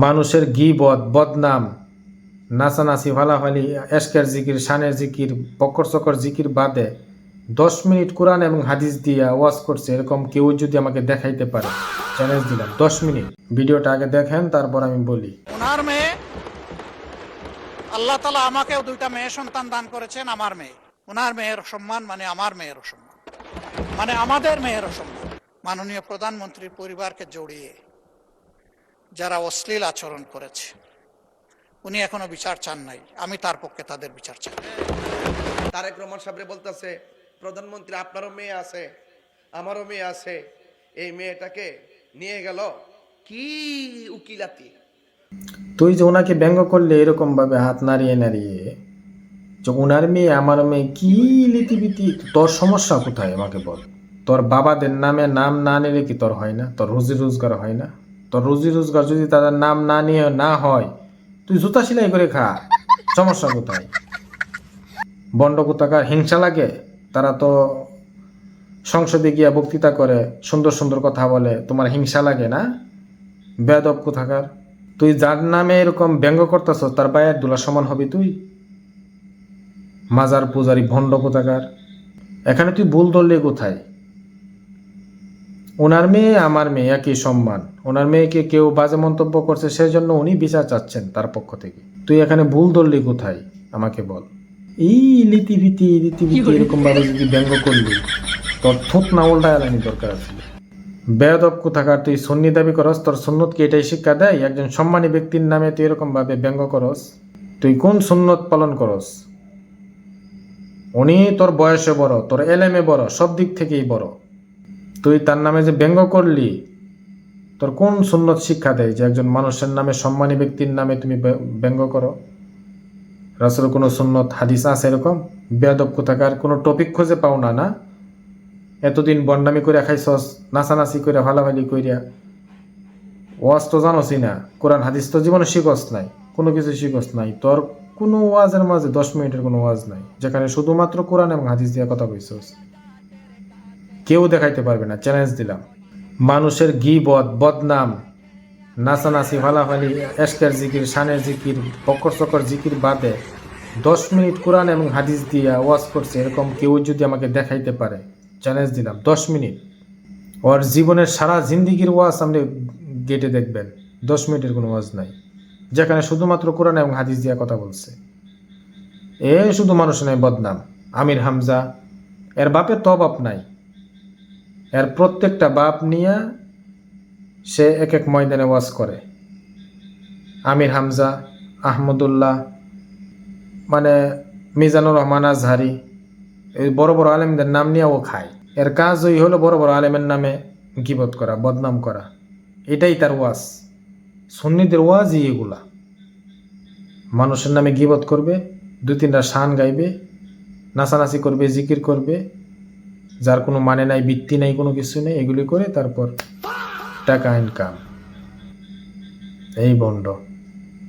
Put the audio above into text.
মানুষের গীবত, বদনাম, নাচানাচি, ফালাফালি, এশকের জিকির, শানের জিকির, বকর চকর জিকির বাদে 10 মিনিট কোরআন এবং হাদিস দিয়া ওয়াজ করছে এরকম কেউ যদি আমাকে দেখাইতে পারে, চ্যালেঞ্জ দিলাম 10 মিনিট। ভিডিওটা আগে দেখেন, তারপর আমি বলি। ওনার মেয়ে, আল্লাহ তাআলা আমাকেও 2টা মেয়ে সন্তান দান করেছেন। আমার মেয়ে, ওনার মেয়ের সম্মান মানে আমার মেয়েরও সম্মান, মানে আমাদের মেয়েরও সম্মান। মাননীয় প্রধানমন্ত্রীর পরিবারকে জড়িয়ে যারা অশ্লীল আচরণ করেছে, উনি এখনো বিচার চান নাই, আমি তার পক্ষে তাদের বিচার চাই। তারেক রহমান সাহেব বলতেছে, প্রধানমন্ত্রী আপনারও মেয়ে আছে, আমারও মেয়ে আছে, এই মেয়েটাকে নিয়ে গেল কি উকিলাতি। তুই যে ওনাকে ব্যঙ্গ করলে এরকম ভাবে হাত নাড়িয়ে নাড়িয়ে, যে ওনার মেয়ে আমার মেয়ে, কি লিতিবিতি, তোর সমস্যা কোথায় আমাকে বল। তোর বাবাদের নামে নাম না নিলে কি তোর হয় না? তোর রুজি রোজগার হয় না? তোর রুজি রোজগার যদি তাদের নাম না নিয়ে না হয়, তুই জুতা সেলাই করে খা, সমস্যা কোথায়? বন্ড কোথাকার, হিংসা লাগে? তারা তো সংসদে গিয়া বক্তৃতা করে, সুন্দর সুন্দর কথা বলে, তোমার হিংসা লাগে না? বেয়াদব কোথাকার। তুই যার নামে এরকম ব্যঙ্গ করতেছ তার বায়ের দুলা সমান হবি তুই? মাজার পূজারি ভণ্ড কোথাকার। এখানে তুই ভুল ধরলে কোথায়? ওনার মেয়ে আমার মেয়ে একই সম্মান। ওনার মেয়েকে কেউ বাজে মন্তব্য করছে, সেজন্য উনি বিচার চাচ্ছেন তার পক্ষ থেকে। তুই এখানে ভুল ধরলি কোথায় আমাকে বল। এই রীতিভীতি এরকম ভাবে যদি ব্যঙ্গ করলি, তোর থুত না উল্টায় আলানি দরকার আছে। বেয়াদব কোথাকার। তুই সুন্নি দাবি করস, তোর সুন্নত কি এটাই শিক্ষা দেয়? একজন সম্মানী ব্যক্তির নামে তুই এরকম ভাবে ব্যঙ্গ করস? তুই কোন সুন্নত পালন করস? উনি তোর বয়সে বড়, তোর এলেমে বড়, সব দিক থেকেই বড়। তুই তার নামে যে ব্যঙ্গ করলি, তোর কোন সুন্নত শিক্ষা দেয় যে একজন মানুষের নামে, সম্মানী ব্যক্তির নামে তুমি ব্যঙ্গ করো? রাসূলের কোনো সুন্নত হাদিস আছে এরকম? বেয়াদব কোথাকার। কোনো টপিক খুঁজে পাও না? না, এতদিন বন্ডামি করে খাইছস, নাচানাচি করে, ফালাফালি কইরা। ওয়াজ তো জানোসই না, কোরআন হাদিস তো জীবনে শিখস নাই, কোনো কিছু শিখস নাই। তোর কোনো ওয়াজের মাঝে 10 মিনিটের কোনো ওয়াজ নাই, যেখানে শুধুমাত্র কোরআন এবং হাদিস দিয়ে কথা কইছস। কেউ দেখাইতে পারবে না, চ্যালেঞ্জ দিলাম। মানুষের গীবত, বদনাম, নাচানাচি, ফালাফালি, এশকের জিকির, শানের জিকির, বকর চকর জিকির বাদে 10 মিনিট কোরআন এবং হাদিস দিয়ে ওয়াজ করছে এরকম কেউ যদি আমাকে দেখাইতে পারে, চ্যালেঞ্জ দিলাম 10 মিনিট। ওর জীবনের সারা জিন্দিগির ওয়াজ আপনি গেটে দেখবেন, 10 মিনিটের কোনো ওয়াজ নাই, যেখানে শুধুমাত্র কোরআন এবং হাদিস দিয়ে কথা বলছে। শুধু মানুষ নাই বদনাম। আমির হামজা, এর বাপের তো অভাব নাই, এর প্রত্যেকটা বাপ নিয়ে সে এক এক ময়দানে ওয়াজ করে। আমির হামজা, আহমদুল্লাহ, মানে মিজানুর রহমান আজহারি, এই বড় বড় আলেমদের নাম নিয়ে ও খায়। এর কাজই হলো বড় বড় আলেমের নামে গীবত করা, বদনাম করা, এটাই তার ওয়াজ। সুন্নিদের ওয়াজই এগুলা। মানুষের নামে গীবত করবে, 2-3টা শান গাইবে, নাচানাচি করবে, জিকির করবে, যার কোনো মানে নাই, ভিত্তি নাই, কোনো কিছু নেই, এগুলি করে তারপর টাকা ইনকাম। এই বন্ড।